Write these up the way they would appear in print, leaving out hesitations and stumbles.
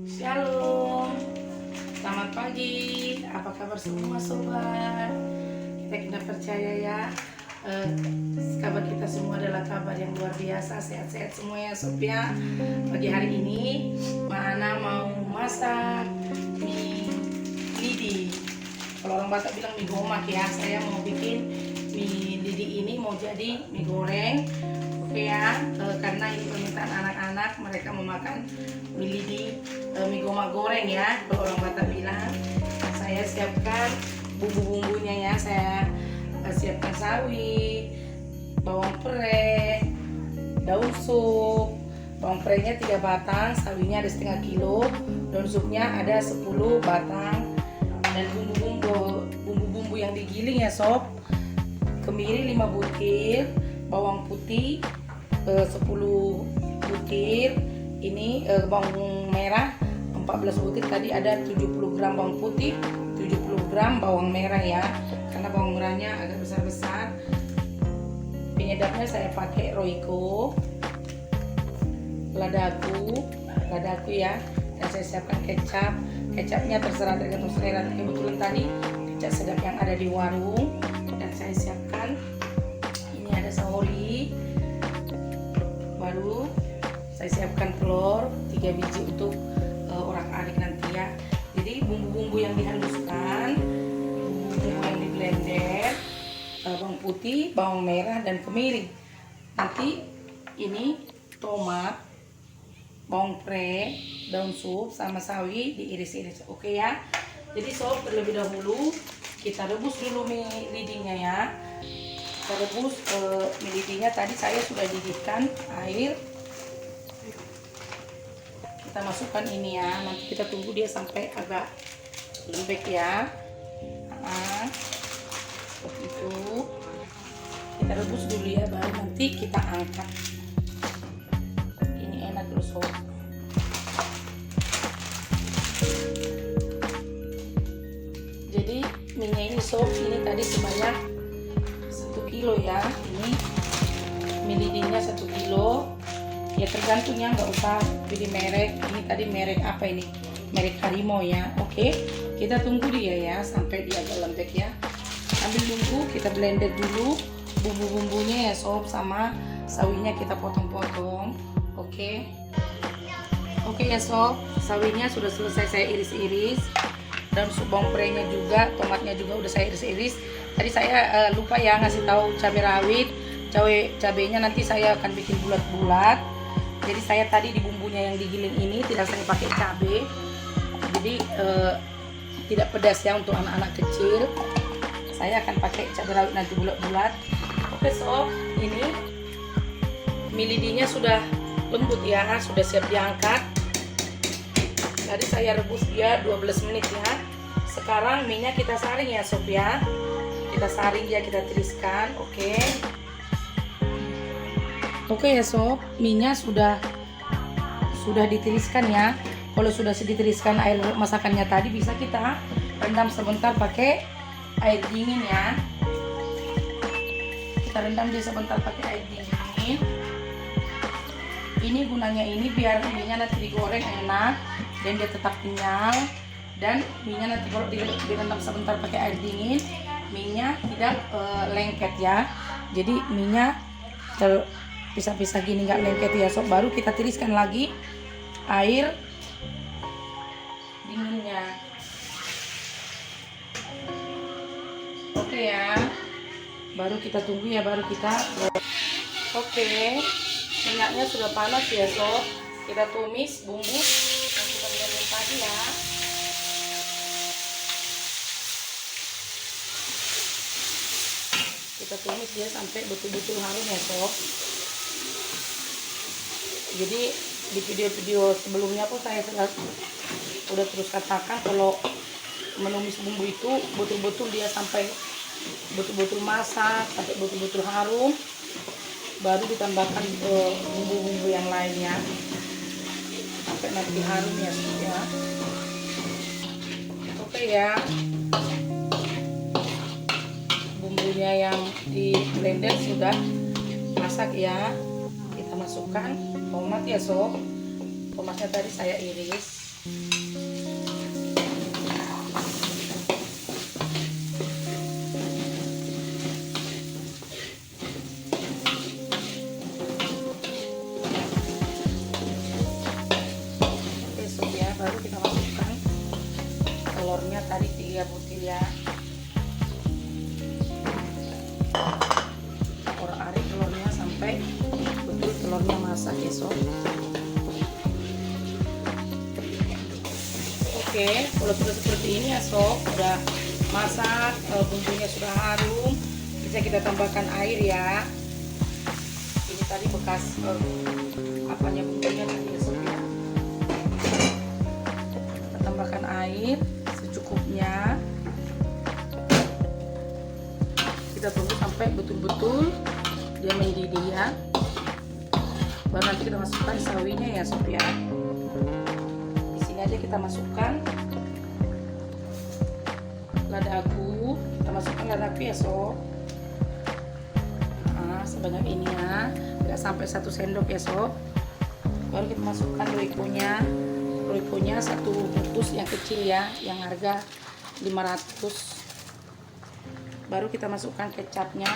Shalom, selamat pagi. Apa kabar semua sobat? Kita percaya ya, kabar kita semua adalah kabar yang luar biasa. Sehat-sehat semua ya sob ya. Pagi hari ini Mana mau masak mie lidi. Kalau orang Batak bilang mie gomak ya. Saya mau bikin mie lidi ini mau jadi mie goreng. Oke ya, karena ini permintaan anak-anak, mereka mau makan mie lidi, mie gomak goreng ya, kalau orang Batak bilang. Saya siapkan bumbu-bumbunya ya. Saya siapkan sawi, bawang pre, daun sup. Bawang prenya 3 batang, sawinya ada setengah kilo, daun supnya ada 10 batang, dan bumbu-bumbu yang digiling ya sob. Kemiri 5 butir, bawang putih 10 butir, ini bawang merah 14 butir. Tadi ada 70 gram bawang putih, 70 gram bawang merah ya, karena bawang merahnya agak besar-besar. Penyedapnya saya pakai Royco, ladaku ya, dan saya siapkan kecapnya terserah tergantung selera. Kebetulan tadi kecap sedap yang ada di warung, dan saya siapkan ini ada saori. Baru saya siapkan telur 3 biji untuk orak-arik nanti ya. Jadi bumbu-bumbu yang dihaluskan, bumbu yang di blender, bawang putih, bawang merah, dan kemiri. Nanti ini tomat, bawang pre, daun sup, sama sawi diiris-iris. Oke ya. Jadi sob, terlebih dahulu kita rebus dulu mie lidinya ya. Kita rebus mie lidinya, tadi saya sudah didihkan air. Kita masukkan ini ya, nanti kita tunggu dia sampai agak lembek ya. Seperti itu. Kita rebus dulu ya, baru nanti kita angkat. Ini enak loh sob. Jadi minyak ini sob, ini tadi sebanyak 1 kilo ya. Ini mie lidinya 1 kilo. Ya tergantung ya, nggak usah pilih merek. Ini tadi merek apa ini? Merek Harimau ya. Oke, kita tunggu dia ya sampai dia agak lembek ya. Ambil bumbu, kita blender dulu bumbu-bumbunya ya sob, sama sawinya kita potong-potong. Oke ya sob, sawinya sudah selesai saya iris-iris, dan bawang prenya juga, tomatnya juga udah saya iris-iris. Tadi saya lupa ya ngasih tahu cabai rawit. Cabenya nanti saya akan bikin bulat-bulat. Jadi saya tadi di bumbunya yang digiling ini tidak saya pakai cabai. Jadi tidak pedas ya untuk anak-anak kecil. Saya akan pakai cabai rawit nanti bulat-bulat. Oke sob, ini mie lidinya sudah lembut ya, sudah siap diangkat. Tadi saya rebus dia 12 menit ya. Sekarang minyak kita saring ya sob ya. Kita saring dia, kita tiriskan. Oke ya sob, minyak sudah ditiriskan ya. Kalau sudah ditiriskan air masakannya tadi, bisa kita rendam sebentar pakai air dingin ya. Kita rendam dia sebentar pakai air dingin. Ini gunanya ini biar minyak nanti digoreng enak dan dia tetap kenyal. Dan minyak nanti kalau direndam sebentar pakai air dingin, minyak tidak lengket ya. Jadi minyak pisah-pisah gini nggak lengket ya sob. Baru kita tiriskan lagi air dinginnya. Oke ya, baru kita tunggu ya, baru kita oke, minyaknya sudah panas ya sob. Kita tumis bumbu yang kita blender tadi ya. Kita tumis dia sampai betul-betul harum ya sob. Jadi di video-video sebelumnya pun saya udah terus katakan kalau menumis bumbu itu betul-betul dia sampai betul-betul masak, sampai betul-betul harum, baru ditambahkan bumbu-bumbu yang lainnya sampai nanti harum ya sob ya. Oke ya, bumbunya yang di blender sudah masak ya. Kita masukkan tomat ya sob. Tomatnya tadi saya iris. Oke sob ya, baru kita masukkan telurnya tadi 3 butir ya. Orak-arik telurnya sampai betul telurnya masak ya sob. Oke, kalau sudah seperti ini ya sob, udah masak, bumbunya sudah harum, bisa kita tambahkan air ya. Ini tadi bekas apanya bumbunya tadi ya sob ya. Kita tambahkan air secukupnya. Kita tunggu sampai betul-betul dia mendidih ya. Baru nanti kita masukkan sawinya ya sob ya. Di sini aja kita masukkan ladaku. Kita masukkan ladaku ya sob. Nah, sebanyak ini ya, nggak sampai 1 sendok ya sob. Baru kita masukkan roikonya. Roikonya 1 bungkus yang kecil ya, yang harga 500. Baru kita masukkan kecapnya.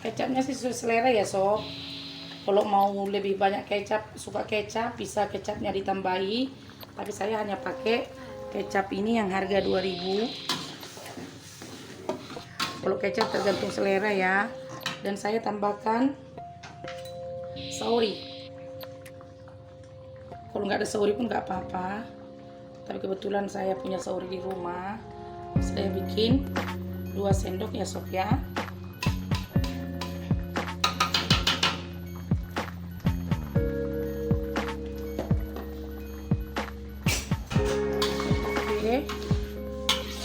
Kecapnya sih sesuai selera ya sob. Kalau mau lebih banyak kecap, suka kecap, bisa kecapnya ditambahi. Tapi saya hanya pakai kecap ini yang harga 2000. Kalau kecap tergantung selera ya. Dan saya tambahkan sauri. Kalau nggak ada sauri pun nggak apa-apa. Tapi kebetulan saya punya sauri di rumah. Saya bikin 2 sendok ya sob ya. Oke,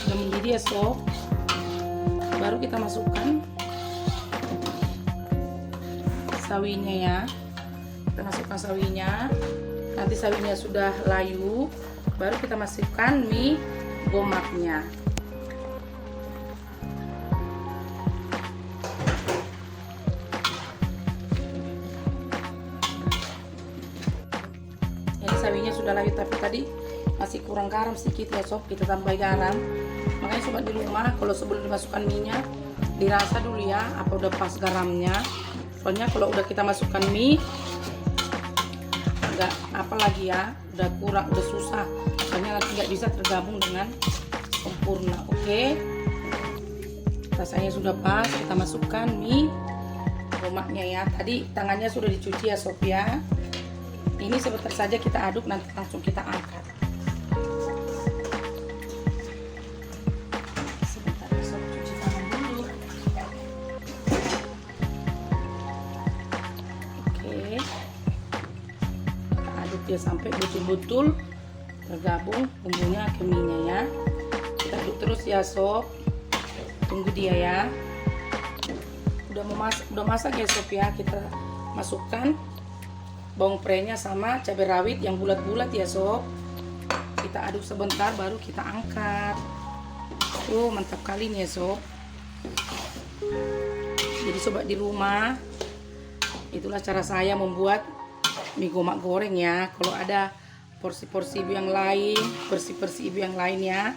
sudah mendidih ya sob. Baru kita masukkan sawinya ya. Kita masukkan sawinya. Nanti sawinya sudah layu, baru kita masukkan mie gomaknya. Ini sawinya sudah layu, tapi tadi masih kurang garam sedikit ya sob, kita tambah garam. Makanya sobat di rumah, kalau sebelum dimasukkan minyak, dirasa dulu ya apa udah pas garamnya. Soalnya kalau udah kita masukkan mie, nggak apa lagi ya, udah kurang, udah susah. Soalnya nanti nggak bisa tergabung dengan sempurna. Oke, rasanya sudah pas, kita masukkan mie gomaknya ya. Tadi tangannya sudah dicuci ya sob ya. Ini sebentar saja kita aduk, nanti langsung kita angkat. Sebentar ya sob, cuci tangan dulu. Oke, kita aduk ya sampai betul-betul tergabung bumbunya ke mie-nya ya. Kita aduk terus ya sob. Tunggu dia ya. Udah masak ya sob ya. Kita masukkan bawang prenya sama cabai rawit yang bulat-bulat ya sob. Kita aduk sebentar baru kita angkat. Mantap kali nih ya sob. Jadi sobat di rumah, itulah cara saya membuat mie gomak goreng ya. Kalau ada porsi-porsi ibu yang lain, versi-versi ibu yang lain ya,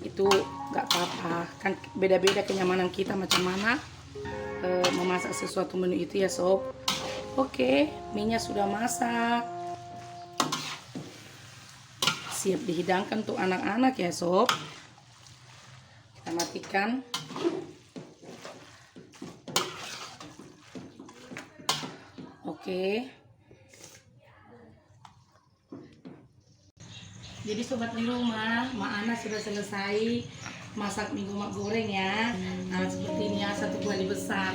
itu nggak apa-apa. Kan beda-beda kenyamanan kita macam mana memasak sesuatu menu itu ya sob. Oke, mie-nya sudah masak. Siap dihidangkan untuk anak-anak ya sob. Kita matikan. Oke. Jadi sobat di rumah, Mak Ana sudah selesai masak mie gomak goreng ya. Nah, seperti ini ya, 1 kuali besar.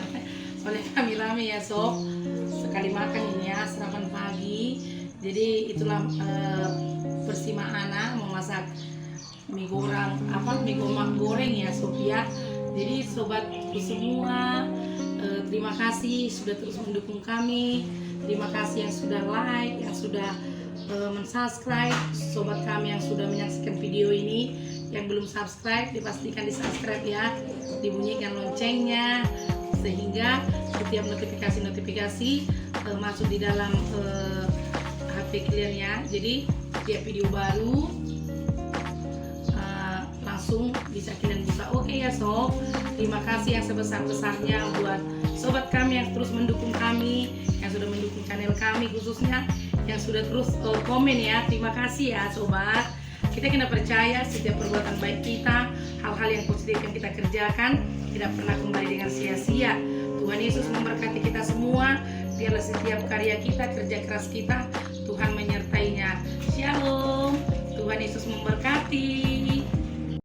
Soalnya kami rame ya sob. Sekali makan ini ya, sarapan pagi. Jadi itulah versi Mak Ana memasak mie gomak goreng ya sob ya. Jadi sobat semua, terima kasih sudah terus mendukung kami. Terima kasih yang sudah like, yang sudah mensubscribe. Sobat kami yang sudah menyaksikan video ini, yang belum subscribe dipastikan di subscribe ya, dibunyikan loncengnya sehingga setiap notifikasi masuk di dalam HP kalian ya. Jadi setiap video baru langsung bisa kalian buka. Oke ya sob, terima kasih yang sebesar-besarnya buat sobat kami yang terus mendukung kami, yang sudah mendukung channel kami, khususnya yang sudah terus komen ya. Terima kasih ya sobat. Kita kena percaya setiap perbuatan baik kita, hal-hal yang positif yang kita kerjakan tidak pernah kembali dengan sia-sia. Tuhan Yesus memberkati kita semua. Biarlah setiap karya kita, kerja keras kita, Tuhan menyertainya. Shalom. Tuhan Yesus memberkati.